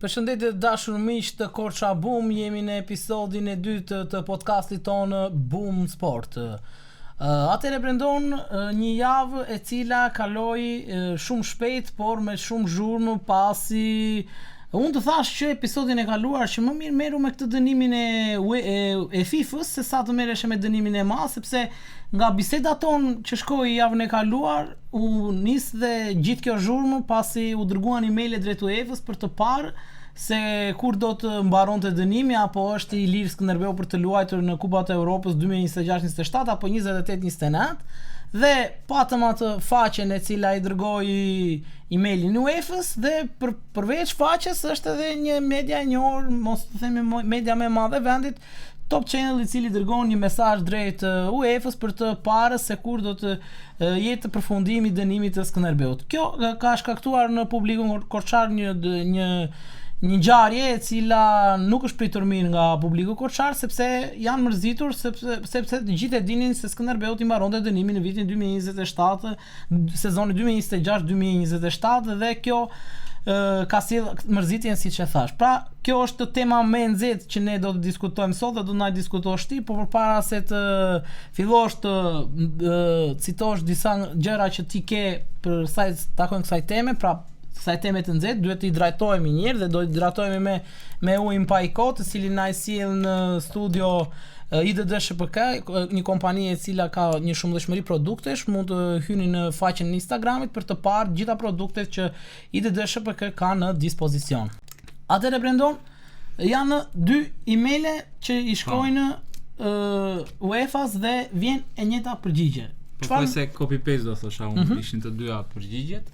Përshëndetje dashur miq të Korça Boom, jemi në episodin e dytë të podcastit tonë Boom Sport. Atëherë Brendon, një javë e cila kaloi shumë shpejt, por me shumë zhurmë pasi unë të thash që episodin e kaluar që më mirë merru me këtë dënimin e FIFA-s se sa të merresh me dënimin e madh, sepse nga biseda tonë që shkoi javën e kaluar u nis dhe gjithë kjo zhurmë pasi u dërguan emaile drejt UEFA-s për të parë se kur do të mbaronte dënimi apo është i lirë Skënderbeu për të luajtur në Kupat e Evropës 2026-27 apo 28-29 dhe patëm atë faqen e cila i dërgoi emailin UEFA-s dhe përveç faqes është edhe një media e njohur, mos të themi media më e madhe e vendit, Top Channel, i cili dërgon një mesazh drejt UEFA-s për të parë se kur do të jetë përfundimi i dënimit të Skënderbeut. Kjo ka shkaktuar në publikun korçar një ngjarje e cila nuk është pritur mirë nga publiku korçar sepse janë mërzitur sepse të gjithë e dinin se Skënderbeu i mbaronte dënimin në vitin 2027, sezoni 2026-2027 dhe kjo ka sjell mërzitjen siç e thash. Pra, kjo është tema më e nxehtë që ne do të diskutojmë sot dhe do na diskutosh ti, por përpara se të fillosh të citosh disa gjëra që ti ke për sa takojnë kësaj teme, pra kësaj teme të nxehtë, duhet të i drejtohemi një herë dhe do të drejtohemi me ujin pa i kot, i cili na i sjell në studio IDD SHPK, një kompani e cila ka një shumëllëshmëri produktesh, mund të hyni në faqen e Instagramit për të parë gjitha produktet që IDD SHPK ka në dispozicion. Atëherë Brendon, janë dy emaile që i shkojnë UEFA-s dhe vjen e njëjta përgjigje. Çfarë se copy paste do thosha unë, ishin të dyja përgjigjet.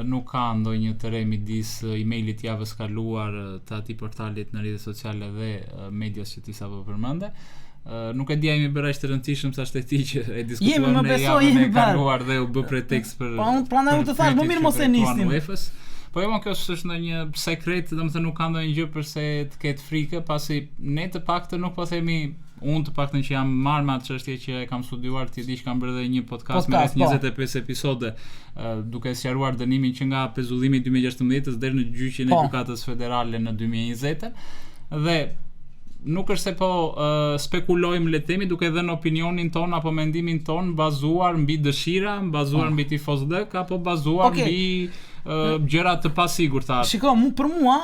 Nuk ka ndonjë të re midis emailit javës kaluar të atij portalit në rrjetet sociale dhe medias që ti sapo përmende. Nuk e dia jemi bërë aq të rëndësishëm sa shteti që e diskutuam në javën e kaluar dhe u bë pretekst për. Prandaj u të thash, më mirë mos e nisnim. Po jo, kjo është ndonjë sekret, domethënë nuk ka ndonjë gjë përse të ketë frikë, pasi ne të paktën nuk po themi, unë të paktën që jam marrë me atë çështje që e kam studiuar, ti di që kam bërë edhe një podcast me rreth 25 episode, duke sqaruar dënimin që nga pezullimi i 2016-s deri në gjyqjen e gjykatës federale në 2020 dhe nuk është se po spekulojmë, le të themi, duke dhënë opinionin ton apo mendimin ton bazuar mbi dëshira, bazuar mbi tifozëdek apo bazuar mbi gjëra të pasigurta. Shiko, për mua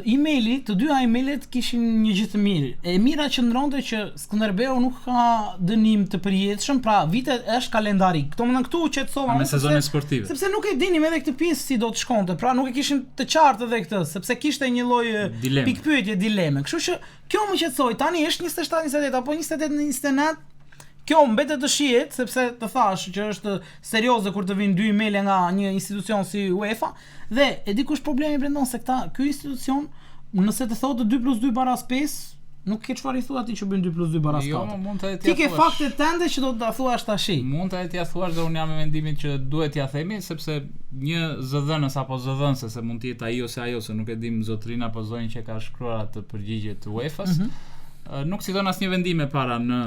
emaili, të dyja emailet kishin një gjë të mirë. E mira qëndronte që Skënderbeu nuk ka dënim të përjetshëm, pra vitet është kalendarik. Këtu qetësova me sezonin sportiv. Sepse nuk e dinim edhe këtë pjesë si do të shkonte. Pra nuk e kishin të qartë edhe këtë, sepse kishte një lloj pikpyetje, dileme. Kështu që kjo më qetësoi. Tani është 27-28 apo 28-29. Kjo mbetet të shihet, sepse të thash që është serioze kur të vinë dy emaile nga një institucion si UEFA dhe e di kush problemi Brendon se ky institucion nëse të thotë 2+2 baras 5, nuk ke çfarë i thua ti që bën 2+2 baras 4. Jo, mund të ti ke faktet tënde që do ta thuash tash. Mund të t'ia thuash dhe unë jam me mendimin që duhet t'ia themi sepse një zëdhënës apo zëdhënëse se mund të jetë ai ose ajo, se nuk e dim zotrin apo zonjë që ka shkruar atë përgjigje të UEFA-s. Nuk si don asnjë vendime para në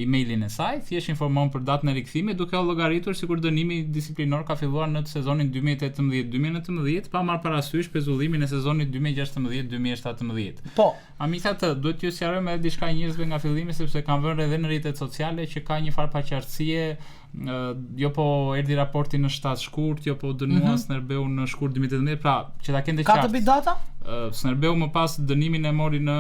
emailin e saj, thjesht informon për datën e rikthimit duke u llogaritur sikur dënimi disiplinor ka filluar në sezonin 2018-2019 pa marrë parasysh pezullimin e sezonit 2016-2017. Po, megjithatë duhet t'ju sqarojmë edhe diçka njerëzve nga fillimi sepse kanë vënë edhe në rrjetet sociale që ka një farë paqartësie. Jo po erdhi raporti në shtat shkurt, jo po dënuan Skënderbeu në shkurt 2018, pra që ta kenë të qartë. Ka të bëj data? Skënderbeu më pas dënimin e mori në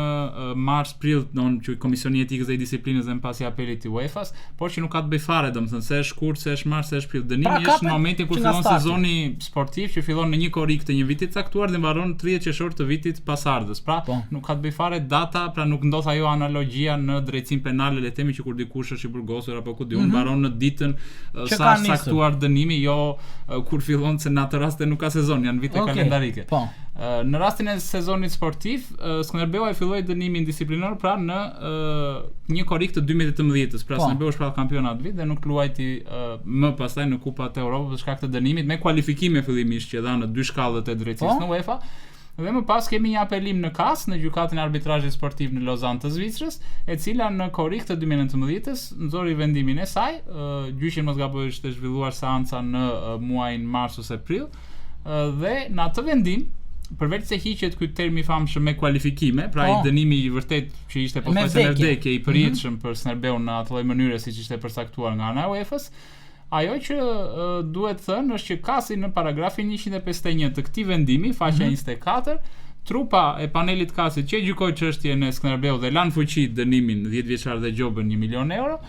mars-prill, që Komisioni i Etikës dhe i Disiplinës dhe më pas i apelit të UEFA-s, por që nuk ka të bëj fare, domethënë se është shkurt, se është mars, se është prill. Dënimi është në momentin kur fillon sezoni sportiv, që fillon në një korrik të një viti të caktuar dhe mbaron 30 qershor të vitit pasardhës. Pra, nuk ka të bëj fare data, pra nuk ndodh ajo analogjia në drejtësinë penale, le të themi që kur dikush është i burgosur apo ku diun mbaron në ditën sa është caktuar dënimi, jo kur fillon, se në atë rast nuk ka sezon, janë vite kalendarike. Në rastin e sezonit sportiv, Skënderbeu e filloi dënimin disiplinor pra në një korrik të 2018-s, pra Skënderbeu është prapë kampion atë vit dhe nuk luajti më pastaj në Kupat e Evropës për shkak të dënimit me kualifikime fillimisht që dha në dy shkallët e drejtësisë në UEFA. Dhe më pas kemi një apelim në KAS, në gjykatën e arbitrazhit sportiv në Lozan të Zvicrës, e cila në korrik të 2019-s nxori vendimin e saj. Gjyqi mos gaboj ishte zhvilluar seanca në muajin mars ose prill, dhe në atë vendim përveç se hiqet ky term I famshëm me kualifikime, pra I dënimi I vërtet që ishte pothuajse me vdekje I përjetshëm për Skënderbeun në atë lloj mënyre siç ishte përcaktuar nga ana e UEFA-s, ajo që duhet thënë është që kasi në paragrafin 151 të këtij vendimi, faqja 24, trupa e panelit kasit që gjykoi çështjen e Skënderbeut dhe lan fuqi dënimin 10 vjeçar dhe gjobën 1 milion euro,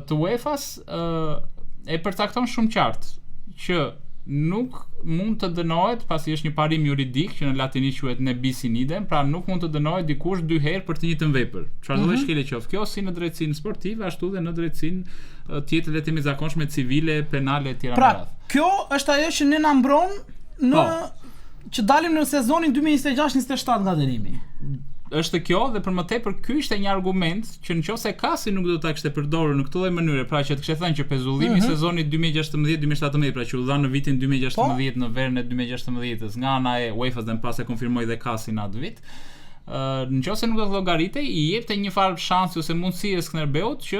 të UEFA-s e përcakton shumë qartë që nuk mund të dënohet pasi është një parim juridik që në latinisht quhet ne bis in idem, pra nuk mund të dënohet dikush 2 herë për të njëjtën vepër. Çfarë do të shkelë qoftë. Kjo si në drejtësinë sportive ashtu dhe në drejtësinë tjetër le të themi zakonshme civile, penale etj. Pra, kjo është ajo që ne na mbron në që dalim në sezonin 2026-27 nga dënimi. Është kjo dhe për më tepër ky ishte një argument që nëse kasi nuk do ta kishte përdorur në këtë lloj mënyre, pra që të kishte thënë që pezullimi I sezonit 2016-2017, pra që u dha në vitin 2016 në verën e 2016-s nga ana e UEFA-s dhe pas e konfirmoi dhe kasi në atë vit. Nëse nuk do të llogaritej, I jepte një farë shansi ose mundësi e Skënderbeut që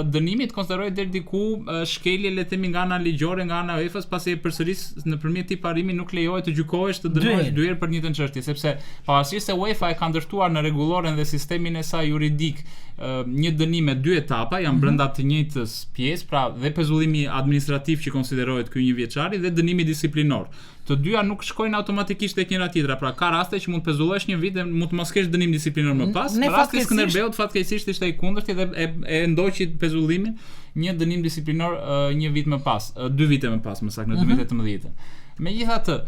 dënimi të konsiderohej deri diku shkelje le të themi nga ana ligjore, nga ana e UEFA-s, pasi përsëris nëpërmjet këtij parimi nuk lejohet të gjykohesh të dënohesh 2 herë për një çështje, sepse pavarësisht se UEFA e ka ndërtuar në rregulloren dhe sistemin e saj juridik një dënim me 2 etapa, janë brenda të njëjtës pjesë, pra dhe pezullimi administrativ që konsiderohet ky 1 vjeçari dhe dënimi disiplinor. Të dyja nuk shkojnë automatikisht tek njëra tjetra, pra ka raste që mund të pezullosh një vit dhe mund të mos kesh dënim disiplinor më pas. Në rastin e Skënderbeut fatkeqësisht ishte I kundërti dhe e ndoqi pezullimin një dënim disiplinor 1 vit më pas, 2 vite më pas, më saktë në 2018. Megjithatë,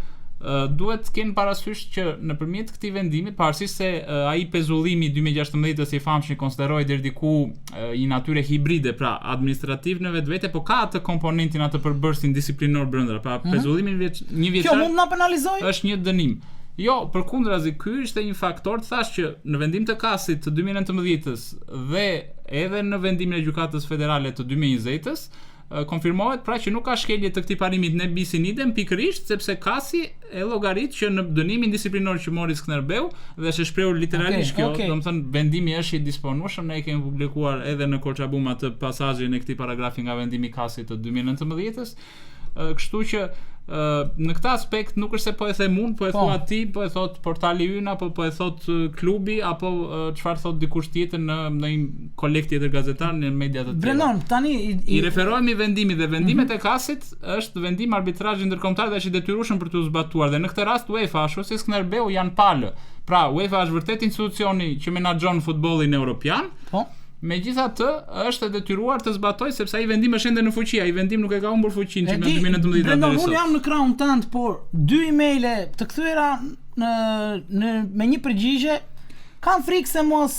duhet të kenë parasysh që nëpërmjet këtij vendimi, pavarësisht se ai pezullimi 2016 I famshëm konsiderohej deri diku një natyrë hibride, pra administrativ në vetvete, po ka atë komponentin atë përbërësin disiplinor brenda, pra pezullimi 1 vjeçar. Kjo mund na penalizojë? Është një dënim. Jo, përkundrazi, ky ishte një faktor, thash që në vendim të kasit të 2019-s dhe edhe në vendimin e gjykatës federale të 2020-s, konfirmohet pra që nuk ka shkelje të këtij parimit ne bis in idem, pikërisht sepse kasi e llogarit që në dënimin disiplinor që mori Skënderbeu dhe është shprehur literalisht kjo, domethënë vendimi është I disponueshëm, ne e kemi publikuar edhe në Korçabum atë pasazhin e këtij paragrafi nga vendimi I kasit të 2019-s. Kështu që në këtë aspekt nuk është se po e them unë, po e thua ti, po e thot portali ynë apo po e thot klubi apo çfarë thot dikush tjetër në një koleg tjetër gazetar në media të tjera. Brendon, tani I referohemi vendimit dhe vendimet e kasit është vendim arbitrazhi ndërkombëtar dhe është I detyrueshëm për të zbatuar dhe në këtë rast UEFA ashtu si Skënderbeu janë palë. Pra UEFA është vërtet institucioni që menaxhon futbollin evropian. Megjithatë, është e detyruar të zbatojë sepse ai vendim është ende në fuqi, ai vendim nuk e ka humbur fuqinë që në 2019 deri sot. Unë jam në krahun tënd, por 2 emaile të kthyer me një përgjigje kam frikë se mos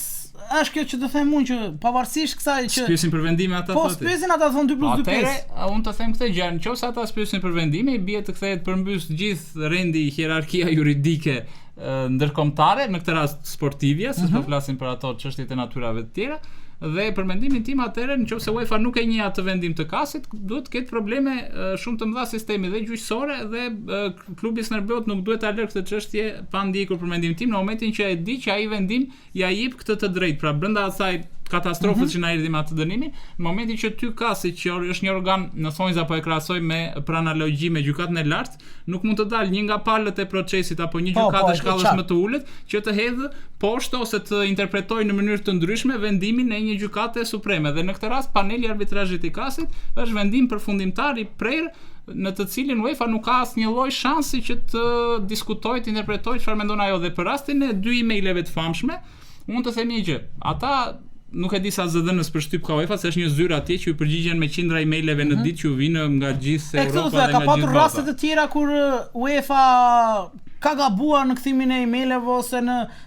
është kjo që të them unë që pavarësisht kësaj që spyesin për vendime ata thotë. Po spyesin ata thon 2+2 5. Atëherë unë të them këtë gjë, nëse ata spyesin për vendime, I bie të kthehet përmbys gjithë rendi hierarkia juridike ndërkombëtare, në këtë rast sportivja, se po flasim për ato çështjet e natyrave të tjera. Dhe për mendimin tim atëherë nëse UEFA nuk e njeh atë vendim të kasit, duhet të ketë probleme shumë të mëdha sistemi dhe gjyqësore dhe klubi Skënderbeut nuk duhet ta lërë këtë çështje pa ndjekur për mendimin tim në momentin që e di që ai vendim ja jep këtë të drejtë, pra brenda asaj katastrofës që na erdhi me atë dënimin, në momentin që ty kasi që është një organ në thonjza po e krahasoj me për analogji me gjykatën e lartë, nuk mund të dalë një nga palët e procesit apo një gjykatë shkallës më të ulët që të hedhë poshtë ose të interpretojë në mënyrë të ndryshme vendimin e një gjykate supreme dhe në këtë rast paneli arbitrazhit I kasit është vendim përfundimtar I prerë në të cilin UEFA nuk ka asnjë lloj shansi që të diskutojë, të interpretojë çfarë mendon ajo dhe për rastin e 2 emaileve të famshme, mund të themi që ata nuk e di sa ZDN-s për shtyp ka UEFA, se është një zyrë atje që ju përgjigjen me qindra emaileve në ditë që ju vinë nga gjithë Europa dhe nga gjithë. Ka patur raste të tjera kur UEFA ka gabuar në kthimin e emaileve ose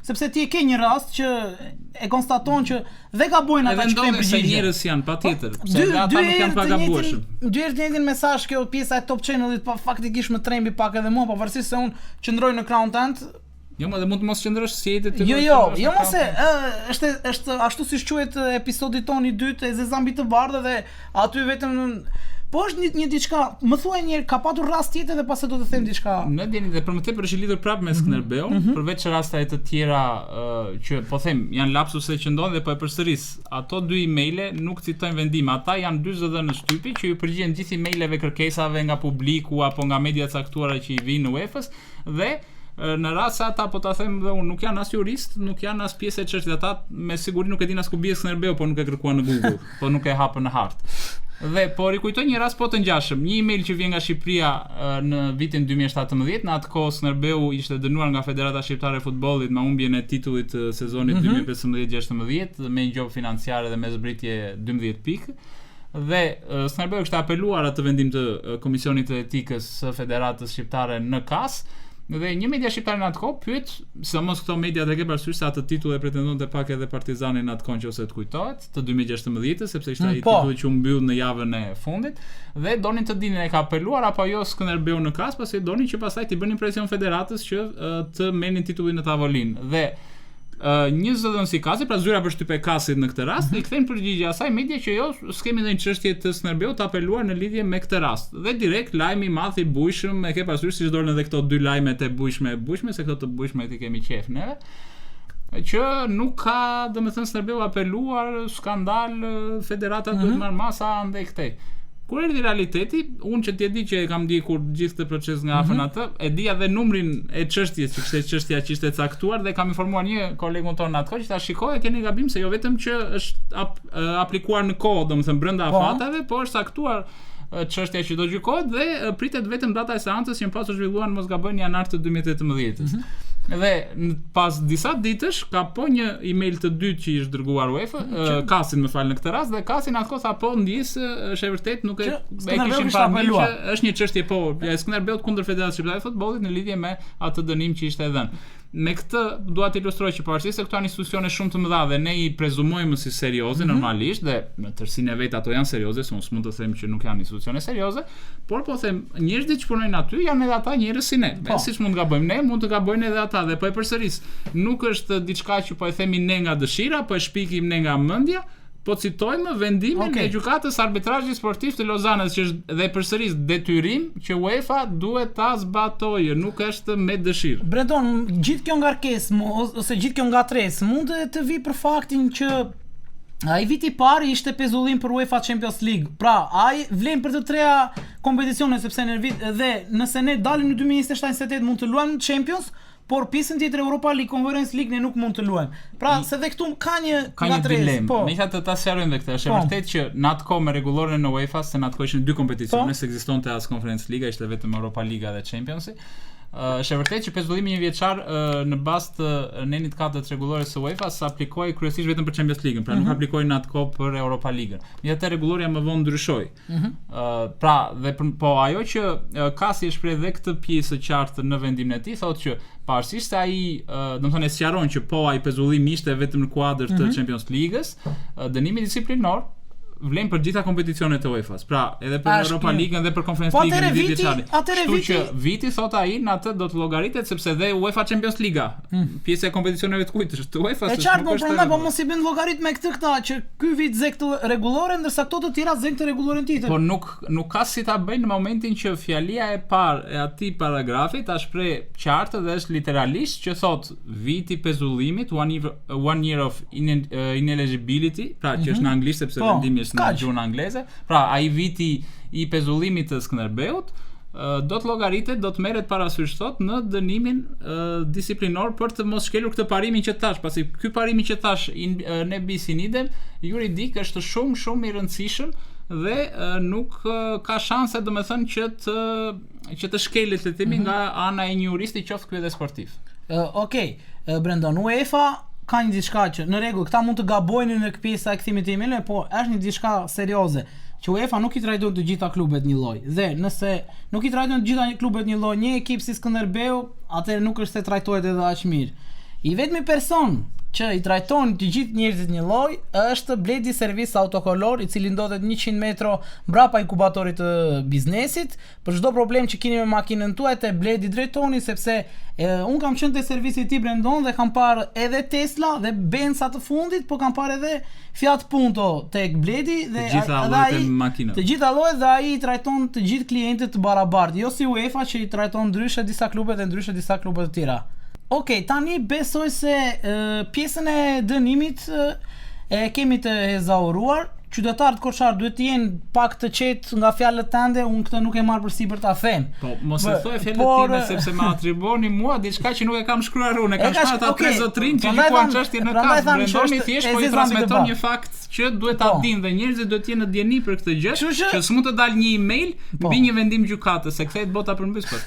sepse ti e ke një rast që e konstaton që dhe gabojnë ata që kthejnë përgjigje. Se njerëz janë patjetër, pse ata nuk janë pa gabueshëm. Dy herë të njëjtin mesazh kjo pjesa e Top Channelit pa faktikisht më trembi pak edhe mua, pavarësisht se unë qëndroj në krahun tënd. Jo, më dhe mund të mos qëndrosh si jetë të Jo mos është ashtu siç quhet episodi ton I dytë e Zezambi të bardhë dhe aty vetëm po është një diçka, më thuaj një herë, ka patur rast tjetër dhe pastaj do të them diçka. Ne dini dhe për më tepër është I lidhur prapë me Skënderbeun, përveç rasteve të tjera që po them, janë lapsuse që ndodhin dhe po e përsëris. Ato 2 emaile nuk citojnë vendim, ata janë 2 ZD në shtypi që ju përgjigjen gjithë emaileve kërkesave nga publiku apo nga media caktuara që I vinë në UEFA-s dhe në rast se ata po ta them dhe unë, nuk janë as jurist, nuk janë as pjesë e çështjes, ata me siguri nuk e din as ku bie Skënderbeu, po nuk e kërkuan në Google, po nuk e hapën në hartë. Dhe po rikujtoj një rast po të ngjashëm, një email që vjen nga Shqipëria në vitin 2017, në atë kohë Skënderbeu ishte dënuar nga Federata Shqiptare e Futbollit me humbjen e titullit të sezonit 2015-16 me një gjobë financiare dhe me zbritje 12 pikë. Dhe Skënderbeu kishte apeluar atë vendim të Komisionit të Etikës së Federatës Shqiptare në KAS. Dhe një media shqiptare në atë kohë pyet, sidomos këto media të ke parasysh se atë titull e pretendonte pak edhe Partizani në atë kohë nëse të kujtohet, të 2016, sepse ishte ai titulli që u mbyll në javën e fundit, dhe donin të dinin e ka apeluar apo jo Skënderbeu në KAS, pasi donin që pastaj t'i bënin presion federatës që të merrnin titullin në tavolinë. Dhe një zëdhënësi kasi, pra zyra për shtypje kasit në këtë rast, i kthejnë përgjigje asaj media që jo s'kemi ndonjë çështje të Skënderbeut të apeluar në lidhje me këtë rast. Dhe direkt lajmi i madh i bujshëm, e ke parasysh siç dolën edhe këto dy lajmet e bujshme, se këto të bujshmet i kemi qef neve, që nuk ka, domethënë Skënderbeu apeluar, skandal, federata duhet marr masa andaj këtej. Kur erdhi realiteti, unë që ti e di që e kam ndjekur gjithë këtë proces nga afër atë, e dija dhe numrin e çështjes, që kishte çështja që ishte caktuar dhe kam informuar një kolegun tonë atë kohë që ta shikoj, keni gabim se jo vetëm që është aplikuar në kohë, domethënë brenda afatave, po është caktuar çështja që do gjykohet dhe pritet vetëm data e seancës që pas u zhvilluar mos gabojnë në janar të 2018-s. Dhe pas disa ditësh ka po një email të dytë që i është dërguar UEFA, Kasin më fal në këtë rast, dhe Kasin atë kohë tha po ndjes është e vërtet nuk e kishin parë që është një çështje po ja Skënderbeut kundër Federatës Shqiptare të Futbollit në lidhje me atë dënim që ishte dhënë. Me këtë dua të ilustroj që pavarësisht se këto janë institucione shumë të mëdha dhe ne i prezumojmë si serioze normalisht dhe në tërësinë e vet ato janë serioze, unë s'mund të them që nuk janë institucione serioze, por po them njerëzit që punojnë aty janë edhe ata njerëz si ne. Siç mund të gabojmë ne, mund të gabojnë edhe ata dhe po e përsëris. Nuk është diçka që po e themi ne nga dëshira, po e shpikim ne nga mendja. Po citojmë vendimin e gjykatës arbitrazhi sportiv të Lozanës që është dhe përsëris detyrim që UEFA duhet ta zbatojë, nuk është me dëshirë. Brendon, gjithë kjo ngarkesë ose gjithë kjo ngatresë mund të vi për faktin që ai viti i parë ishte pezullim për UEFA Champions League. Pra, ai vlen për të treja kompeticione sepse në vit dhe nëse ne dalim në 2027-28 mund të luajmë Champions, por pjesën tjetër Europa League, Conference League ne nuk mund të luajmë. Pra, se dhe këtu ka një dilemë. Po. Megjithatë ta sqarojmë edhe këtë. Është e vërtetë që në atë kohë me rregulloren në UEFA, se në atë kohë ishin dy kompeticione, se ekzistonte as Conference League, ishte vetëm Europa Liga dhe Champions-i. Është e vërtetë që pezullimi një vjeçar në bazë të nenit 4 të rregullores së UEFA-s aplikoi kryesisht vetëm për Champions League-ën, pra nuk aplikoi në atë kohë për Europa League-ën. Megjithatë rregulloria më vonë ndryshoi. Pra, dhe po ajo që Kasi e shpreh dhe këtë pjesë qartë në vendimin e tij, thotë që pavarësisht se ai, domethënë e sqaron që po ai pezullimi ishte vetëm në kuadër të Champions League-s, dënimi disiplinor vlen për gjitha kompeticionet e UEFA-s. Pra, edhe për Europa League-ën dhe për Conference League-ën e vjeçari. Kështu që viti thot ai në atë do të llogaritet sepse dhe UEFA Champions League, pjesë e kompeticioneve të kujt është UEFA-s. E qartë po prandaj po mos i bën llogarit me këta që ky vit zë këtë rregullore ndërsa këto të tjera zë këtë rregulloren tjetër. Po nuk ka si ta bëjnë në momentin që fjalia e parë e atij paragrafi ta shpreh qartë dhe është literalisht që thot viti pezullimit, one year of ineligibility, pra që është në anglisht sepse vendimi në gjuhën angleze. Pra, ai viti i pezullimit të Skënderbeut do të llogaritet, do të merret parasysh thot në dënimin disiplinor për të mos shkelur këtë parimin që thash, pasi ky parimi që thash ne bis in idem juridik është shumë i rëndësishëm dhe nuk ka shanse domethënë që të shkelet le të themi nga ana e një juristi qoftë ky edhe sportiv. Okej, Brendon, UEFA ka një diçka që në rregull, këta mund të gabojnë në pjesa e kthimit të emailëve, po është një diçka serioze që UEFA nuk i trajton të gjitha klubet një lloj. Dhe nëse nuk i trajton të gjitha klubet një lloj, një ekip si Skënderbeu, atëherë nuk është se trajtohet edhe aq mirë. I vetmi person që i trajton të gjithë njerëzit një lloj është Bledi Servis Autokolor, i cili ndodhet 100 metro mbrapa inkubatorit të biznesit. Për çdo problem që keni me makinën tuaj te Bledi drejtoni, sepse un kam qenë te servisi i tij Brendon dhe kam parë edhe Tesla dhe Benza të fundit, po kam parë edhe Fiat Punto tek Bledi dhe të gjitha llojet dhe ai i trajton të gjithë klientët të barabartë, jo si UEFA që i trajton ndryshe disa klube dhe ndryshe disa klube të tjera. Okej, tani besoj se pjesën e dënimit e kemi të ezauruar, qytetarët Korçar duhet të jenë pak të qetë nga fjalët tënde, unë këtë nuk e marr për sipër ta them. Po, mos e thuaj fjalët time sepse më atriboni mua diçka që nuk e kam shkruar unë, e kam shkruar ata tre zotrin që gjikuan çështjen në kas. Brendoni thjesht po i transmeton një fakt që duhet ta dinë dhe njerëzit duhet të jenë në dieni për këtë gjë, që s'mund të dalë një email mbi një vendim gjykatës se kthehet bota përmbys kot.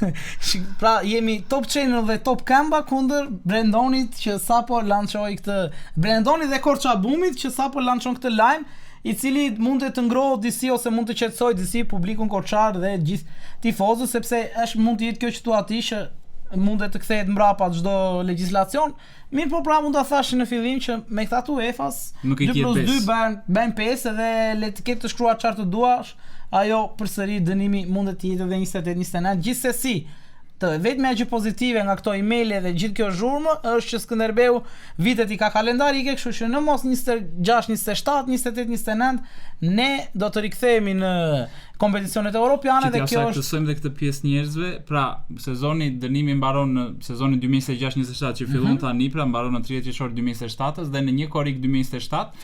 Pra jemi Top Channel dhe Top Kamba kundër Brendonit që sapo lançoi këtë, Brendonit dhe Korçabumit që sapo lançon këtë lajm, i cili mund të ngrohë disi ose mund të qetësoj disi publikun Korçar dhe gjithë tifozët, sepse mund të jetë kjo situatë që mund të kthehet mbrapa çdo legjislacion. Mirë, po pra mund ta thash në fillim që me këta UEFA-s 2+2 bën 5 edhe le të ketë të shkruar çfarë të duash, ajo përsëri dënimi mund të jetë edhe 28-29. Gjithsesi, të vetmja gjë pozitive nga këto emailë dhe gjithë kjo zhurmë është që Skënderbeu vitet i ka kalendarike, kështu që në mos 26, 27, 28, 29 ne do të rikthehemi në kompeticionet europiane dhe kjo është saktësojmë dhe këtë pjesë njerëzve. Pra, sezoni dënimi mbaron në sezonin 2026-27 që fillon tani, pra mbaron në 30 qershor 2027 dhe në 1 korrik 2027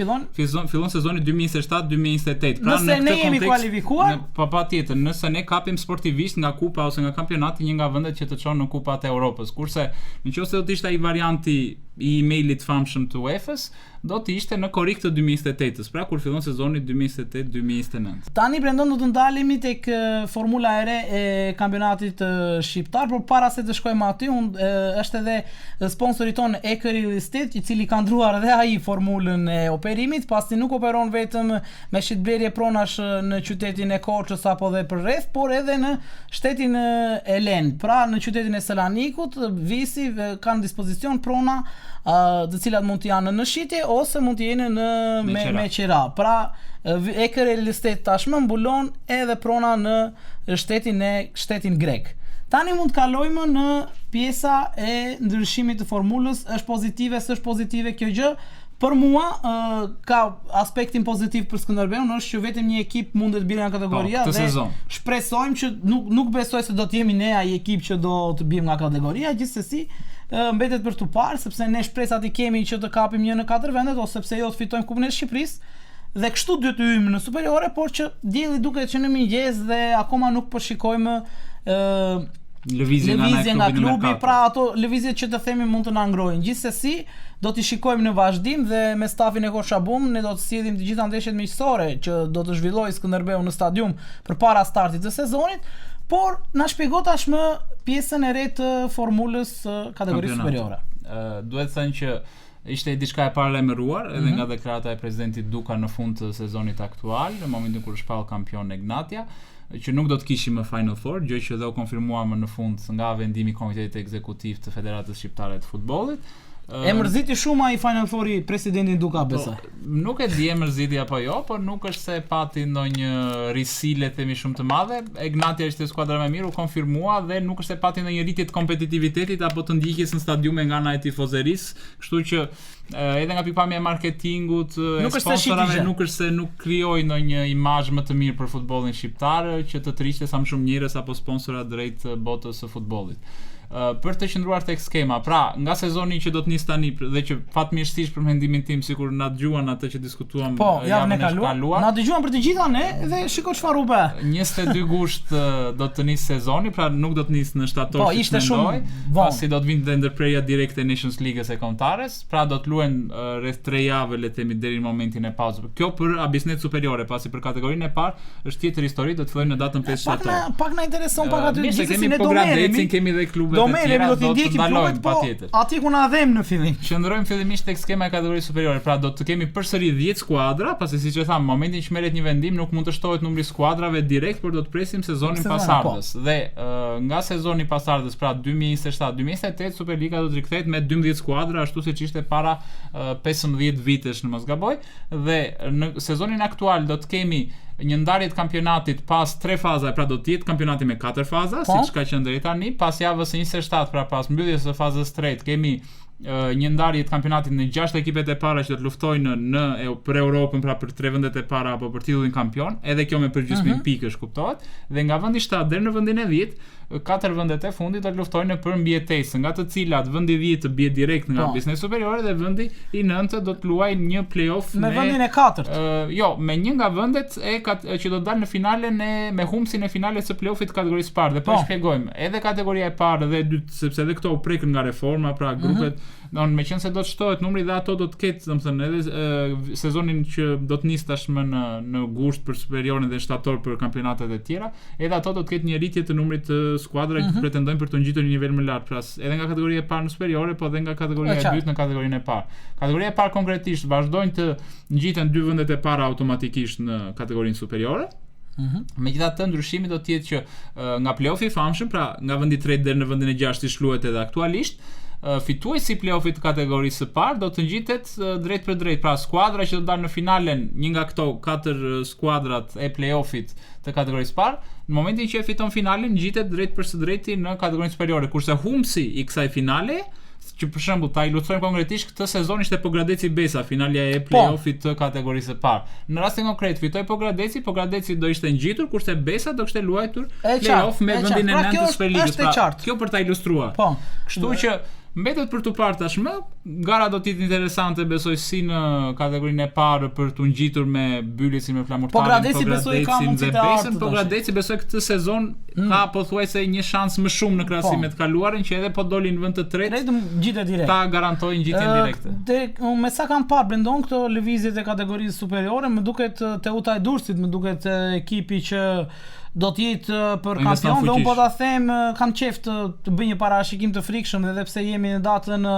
fillon sezoni 2027-2028. Pra nëse ne jemi kualifikuar, patjetër, nëse ne kapim sportivisht nga kupa ose nga kampionati një nga vendet që të çon në kupat e Europës. Kurse nëse do të ishte ai varianti i emailit famshëm të UEFA-s, do të ishte në korrik të 2028-s, pra kur fillon sezoni 2028-2029. Tani Brendon do të ndalemi tek formula e re e kampionatit shqiptar, por para se të shkojmë aty, është edhe sponsori ton Eker Real Estate, i cili ka ndruar edhe ai formulën e operimit, pasi nuk operon vetëm me shitblerje pronash në qytetin e Korçës apo dhe përreth, por edhe në shtetin e Len. Pra në qytetin e Selanikut, Visi kanë dispozicion prona të cilat mund të janë në shitje ose mund të jenë në Meqera. Pra Eker Real Estate tashmë mbulon edhe prona në shtetin grek. Tani mund të kalojmë në pjesa e ndryshimit të formulës. Është pozitive, s'është pozitive kjo gjë? Për mua ka aspektin pozitiv për Skënderbeun, është që vetëm një ekip mundet bile nga kategoria dhe shpresojmë që nuk besoj se do të jemi ne ai ekip që do të bijmë nga kategoria, gjithsesi mbetet për tu parë, sepse ne shpresat i kemi që të kapim një në 4 vendet ose pse jo të fitojmë Kupën e Shqipërisë dhe kështu duhet të hyjmë në superiore, por që dielli duket që në mëngjes dhe akoma nuk po shikojmë lëvizje nga klubi, pra ato lëvizjet që të themi mund të na ngrojnë. Gjithsesi, do t'i shikojmë në vazhdim dhe me stafin e Korçabum ne do të sjellim të gjitha ndeshjet miqësore që do të zhvillojë Skënderbeu në stadium përpara startit të sezonit, por na shpjego tashmë pjesën e re të formulës kategorisë superiore. Duhet thënë që ishte diçka e paralajmëruar edhe nga deklarata e presidentit Duka në fund të sezonit aktual, në momentin kur shpall kampion Egnatia, që nuk do të kishim më Final Four, gjë që dhe u konfirmuar më në fund nga vendimi i Komitetit Ekzekutiv të Federatës Shqiptare të Futbollit. E mërziti shumë ai Final Fouri presidentin Duka besoj. Nuk e di e mërziti apo jo, por nuk është se pati ndonjë risi le të themi shumë të madhe. Egnatia ishte skuadra më e mirë, u konfirmua dhe nuk është se pati ndonjë rritje të kompetitivitetit apo të ndjekjes në stadiume nga ana e tifozerisë, kështu që edhe nga pikpamja e marketingut, e sponsorave, nuk është se nuk krijoi ndonjë imazh më të mirë për futbollin shqiptar që të trishte sa më shumë njerëz apo sponsora drejt botës së futbollit. Për të qëndruar tek skema, pra nga sezoni që do të nis tani dhe që fatmirësisht për mendimin tim sikur na dëgjuan atë që diskutuam javën e kaluar. Na dëgjuan për të gjitha ne dhe shikoj çfarë u bë. 22 gusht do të nis sezoni, pra nuk do të nis në shtator. Po, ishte shumë pasi do të vinte ndërprerja direkte e Nations League-s e kombëtares, pra do të luajnë rreth 3 javë le të themi deri në momentin e pauzës. Kjo për abisnet superiore, pasi për kategorinë e parë është tjetër histori, do të fillojnë në datën 5 shtator. Pak na intereson pak aty gjithsesi ne do merremi, kemi dhe klube do të ndjekim klubet, po aty ku na dhem në fillim. Qëndrojmë fillimisht tek skema e kategorisë superiore, pra do të kemi përsëri 10 skuadra, pasi siç e tham, në momentin që merret një vendim nuk mund të shtohet numri skuadrave direkt, por do të presim sezonin pasardhës. Dhe nga sezoni pasardhës, pra 2027-2028, Superliga do të rikthehet me 12 skuadra, ashtu siç ishte para 15 vitesh në mos gaboj, dhe në sezonin aktual do të kemi një ndarje të kampionatit pas 3 faza, pra do të jetë kampionati me 4 faza, siç ka qenë deri tani, pas javës së 27, pra pas mbylljes së fazës 3, kemi një ndarje të kampionatit në 6 ekipet e para që do të luftojnë për Europën, pra për 3 vendet e para apo për titullin kampion, edhe kjo me përgjysmim pikësh kuptohet, dhe nga vendi 7 deri në vendin e 10, 4 vendet e fundit do të luftojnë për mbijetesë, nga të cilat vendi 10 të bie direkt nga Biznes Superiore dhe vendi i 9 do të luajë një play-off me vendin e 4. Jo, me një nga vendet që do të dalë në finalen me humbsin e finales së play-offit të kategorisë parë. Dhe po shpjegojmë, edhe kategoria e parë dhe e dytë, sepse edhe këto u prekën nga reforma, pra grupet, meqense do të shtohet numri dhe ato do të ketë, domethënë, edhe sezonin që do të nisë tashmë në gusht për superiorin dhe shtator për kampionatet e tjera, edhe ato do të ketë një rritje të numrit të skuadrave që pretendojnë për të ngjitur një nivel më lart, pra edhe nga kategoria e parë në superiore, po edhe nga kategoria e dytë në kategorinë e parë. Kategoria e parë konkretisht vazhdojnë të ngjiten 2 vendet e para automatikisht në kategorinë superiore. Megjithatë, ndryshimi do të jetë që nga play-offi i famshëm, pra nga vendi i 3 deri në vendin e 6 i shluhet edhe aktualisht, fituesi i play-offit të kategorisë së parë do të ngjitet drejt për drejt, pra skuadra që do dalë në finalen, një nga këto 4 skuadrat e play-offit të kategorisë parë, në momentin që e fiton finalen ngjitet drejt për së drejti në kategorinë superiore, kurse humbsi i kësaj finale, që për shembull ta ilustrojmë konkretisht, këtë sezon ishte Pogradeci Besa, finalja e play-offit të kategorisë së parë. Në rastin konkret fitoi Pogradeci do ishte ngjitur, kurse Besa do kishte luajtur play-off me vendin e 9 të Superligës. Pra, kjo për ta ilustruar. Kështu që mbetet për tu parë tashmë, gara do të jetë interesante, besoj, si në kategorinë e parë për tu ngjitur me Bylisin, me Flamurtarin, Pogradecin dhe Besën. Pogradeci besoj këtë sezon ka pothuajse një shans më shumë në krahasim me të kaluarin, që edhe po dolin në vend të tretë, ngjitet direkt. Ta garantojnë ngjitjen direkte. Me sa kam parë Brendon këto lëvizjet e kategorisë superiore, më duket Teuta e Durrësit, më duket ekipi që do të jetë për kampion, dhe unë po ta them, kam qejf të bëj një parashikim të frikshëm, edhe pse jemi në datën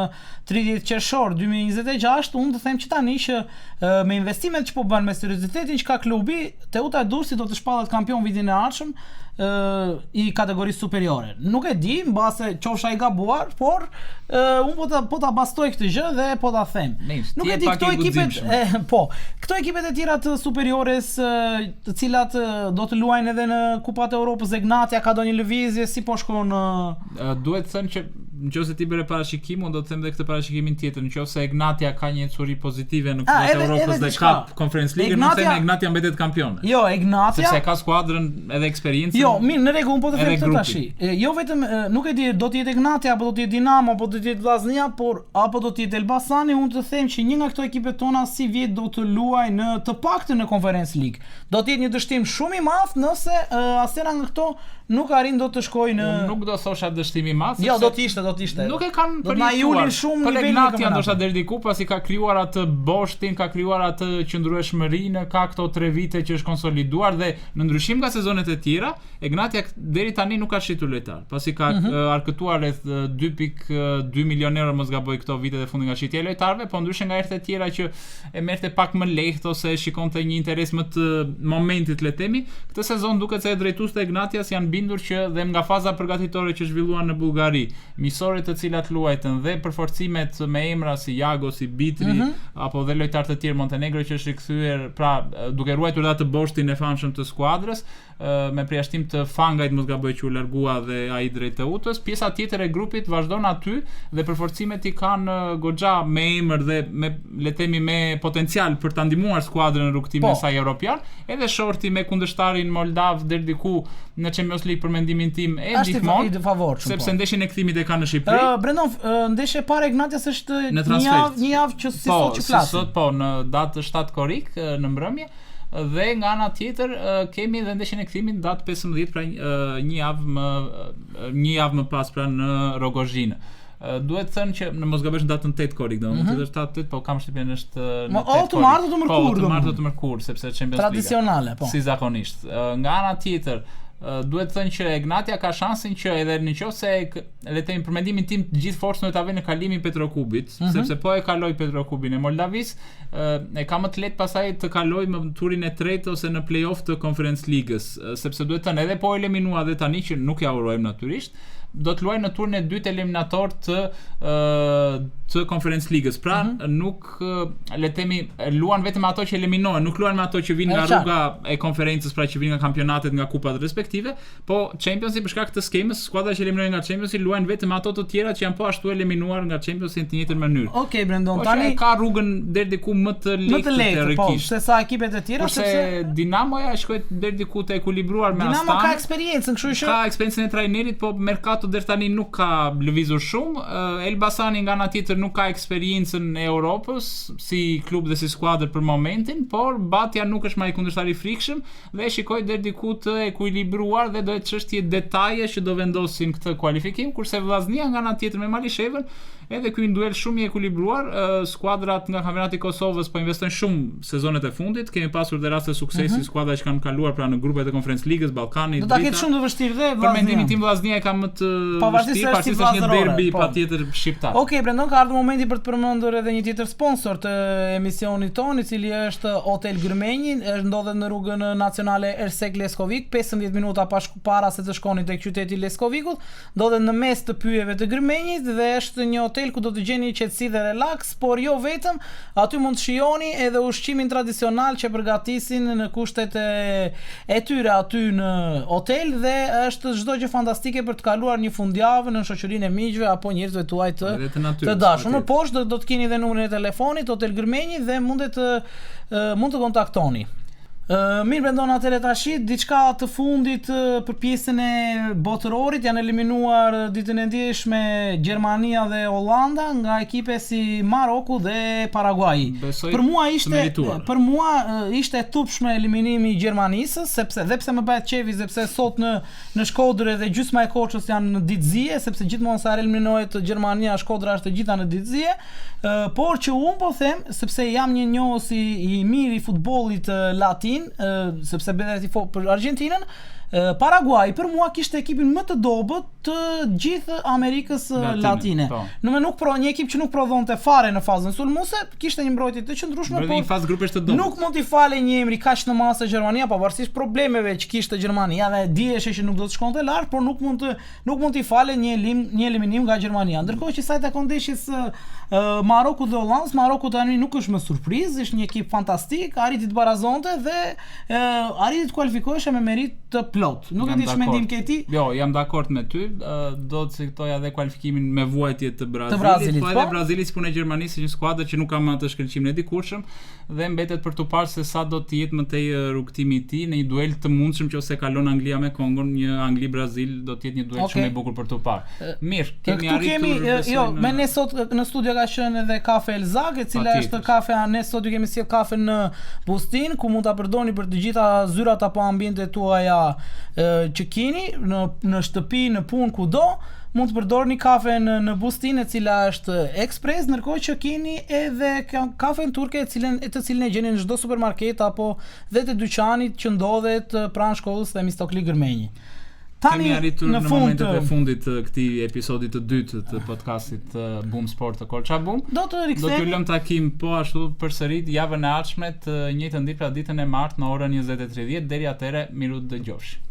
30 qershor 2026, unë të them që tani që me investimet që po bën, me seriozitetin që ka klubi, Teuta e Durrësit do të shpallet kampion vitin e ardhshëm i kategorisë superiore. Nuk e di, mbase qofsha i gabuar, por unë po ta bastoj këtë gjë dhe po ta them. Nuk e di këto ekipet, këto ekipet e tjera të superiores, të cilat do të luajnë edhe në Kupat e Europës, Egnatia ka ndonjë lëvizje, si po shkon? Duhet të them që nëse ti bëre parashikim, unë do të them edhe këtë parashikimin tjetër, nëse Egnatia ka një ecuri pozitive në Kupat e Europës dhe ka Conference League, nuk them Egnatia mbetet kampione. Jo, Egnatia, sepse ka skuadrën edhe eksperiencën. Jo, mirë, në rregull, po të them këtë tash. Jo vetëm, nuk e di, do të jetë Egnatia apo do të jetë Dinamo apo do të jetë Vllaznia, por apo do të jetë Elbasani, unë të them që një nga këto ekipet tona si vjet do të luajë në të paktën në Conference League. Do të jetë një dështim shumë i madh nëse asnjëra nga këto nuk arrin do të shkojë në. Nuk do thosha dështim i madh. Jo, do të ishte. Nuk e kanë për na ulin shumë nivelin. Egnatia ndoshta deri diku, pasi ka krijuar atë boshtin, ka krijuar atë qëndrueshmërinë, ka këto 3 vite që është konsoliduar dhe në ndryshim nga sezonet e tjera, Egnatia deri tani nuk ka shitur lojtar, pasi ka arkëtuar rreth 2.2 milionë euro mos gaboj këto vitet e fundit nga shitja e lojtarëve, po ndryshe nga herët e tjera që e merrte pak më lehtë ose shikonte një interes më të momentit, le të themi, këtë sezon duket se drejtuesit e Egnatias janë bindur që dhe nga faza përgatitore që zhvilluan në Bullgari, misoret të cilat luajtën dhe përforcimet me emra si Jago, si Bitri, apo dhe lojtarë të tjerë, Montenegro që është rikthyer, pra duke ruajtur atë boshtin e famshëm të skuadrës, me përjashtim të Fangajt mos gaboj që u largua dhe ai drejt Teutës, pjesa tjetër e grupit vazhdon aty dhe përforcimet i kanë goxha me emër dhe me, le të themi, me potencial për ta ndihmuar skuadrën në rrugtimin e saj europian, edhe shorti me kundërshtarin Moldav deri diku në Champions League për mendimin tim e ndihmon, sepse ndeshjen e kthimit e kanë në Shqipëri. Brendon, ndeshja e parë Egnatias është një javë që si sot që flas. Sot po, në datë 7 korrik në mbrëmje. Dhe nga ana tjetër kemi edhe ndeshjen e kthimit datë 15, pra një javë më pas, pra në Rogozhinë. Duhet të thënë që në mos gabesh në datën 8 korrik, domethënë është datë 8, po kam shtypjen është në 8 korrik. Të mërkur, sepse Champions League tradicionale, po. Si zakonisht. Nga ana tjetër, duhet të thënë që Egnatia ka shansin që edhe nëse le të themi për mendimin tim të gjithë forcën do ta vënë në kalimin Petrokubit, sepse po e kaloi Petrokubin e Moldavis, e ka më të lehtë pasaj të kalojë në turin e tretë ose në play-off të Conference League-s, sepse duhet të thënë edhe po eliminua dhe tani që nuk ja urojmë natyrisht, do të luajë në turin e dytë eliminator të të Conference Ligës. Pra nuk le të themi luan vetëm ato që eliminohen, nuk luan me ato që vinë nga rruga e konferencës, pra që vinë nga kampionatet, nga kupat respektive, po Championship për shkak të skemës, skuadrat që eliminohen nga Championship luajnë vetëm ato të tjera që janë po ashtu eliminuar nga Championship në të njëjtën mënyrë. Okej, Brendon, tani ka rrugën deri diku më të lehtë teorikisht. Se sa ekipet e tjera, sepse Dinamoja shkoi deri diku të ekuilibruar me Astana. Dinamo ka eksperiencën, kështu që ka eksperiencën e trajnerit, po Mercato deri tani nuk ka lëvizur shumë. Elbasani nga ana tjetër nuk ka eksperiencën e Europës si klub dhe si skuadër për momentin, por Batja nuk është më i kundërshtar i frikshëm dhe shikoj deri diku të ekuilibruar dhe do të çështje detaje që do vendosin këtë kualifikim, kurse Vllaznia nga ana tjetër me Malishevën edhe ky duel shumë i ekuilibruar. Skuadrat nga kampionati i Kosovës po investojnë shumë sezonet e fundit. Kemi pasur dhe raste suksesi skuadra që kanë kaluar pra në grupet e Conference Ligës, Ballkani. Do ta ketë shumë të vështirë dhe Vllaznia. Për mendimin tim Vllaznia ka më të vështirë, pasi është një derbi patjetër shqiptar. Okej, Brendon, ka ardhur momenti për të përmendur edhe një tjetër sponsor të emisionit tonë, i cili është Hotel Gërmenji, ndodhet në rrugën nacionale Ersek Leskovik, 15 minuta para se të shkoni tek qyteti Leskovikut, ndodhet në mes të pyjeve të Gërmenjit dhe është një hotel ku do të gjeni qetësi dhe relaks, por jo vetëm, aty mund të shijoni edhe ushqimin tradicional që përgatisin në kushtet e tyre aty në hotel dhe është çdo gjë fantastike për të kaluar një fundjavë në shoqërinë e miqve apo njerëzve tuaj të dashur. Më poshtë do të keni edhe numrin e telefonit Hotel Gërmenji dhe mund të kontaktoni. Mirë, Brendon, atëre tash diçka të fundit për pjesën e botërorit. Janë eliminuar ditën e ndjeshme Gjermania dhe Hollanda nga ekipe si Maroku dhe Paraguaji. Për mua ishte e tupshme eliminimi i Gjermanisë, sepse më bëhet qefi sepse sot në Shkodër edhe gjysma e Korçës janë në ditëzie, sepse gjithmonë sa eliminohet Gjermania, Shkodra është e gjitha në ditëzie. Por që unë po them, sepse jam një njohës i mirë i futbollit latin, sepse bëhet për Argjentinën, Paraguay për mua kishte ekipin më të dobët të gjithë Amerikës Latine. Një ekip që nuk prodhonte fare në fazën sulmuese, kishte një mbrojtje të qëndrueshme, por në fazë grupesh të dobët. Nuk mund t'i falë një emri kaq në masë Gjermania, pavarësisht problemeve që kishte Gjermania dhe diheshe që nuk do të shkonte lart, por nuk mund t'i falë një eliminim nga Gjermania. Ndërkohë që sa i takon ndeshjes Maroku dhe Hollandës, Maroku tani nuk është më surprizë, është një ekip fantastik, arriti të barazonte dhe arriti të kualifikohej me merit të plot. Nuk e di ç'mendim ke ti? Jo, jam dakord me ty. Do të citoja edhe kualifikimin me vuajtje të Brazilit, po edhe Brazili punë e Gjermanisë, një skuadër që nuk ka më atë shkëlqimin e dikurshëm dhe mbetet për tu parë se sa do të jetë më tej rrugtimi i tij në një duel të mundshëm nëse kalon Anglia me Kongon, një Angli-Brazil do të jetë një duel shumë i bukur për tu parë. Mirë, kemi arritur. Ne sot në studio ka qenë edhe kafe Elzak, e cila është kafe, ne sot kemi sjell kafe në Bustin, ku mund ta përdorni për të gjitha zyrat apo ambientet tuaja që keni në shtëpi, në punë, kudo. Mund të përdorni kafe në Bustin, e cila është ekspres, ndërkohë që keni edhe kafen turke, të cilën e gjeni në çdo supermarket apo dhe të dyqanit që ndodhet pranë shkollës Themistokli Gërmenji. Kemi arritur në momentet e fundit të këtij episodi të dytë të podcastit Boom Sport të Korça Boom. Do t'ju lëm takim po ashtu përsëri javën e ardhshme të njëjtën ditë, pra ditën e martë në orën 20:30. Deri atëherë, miru të dëgjofshi.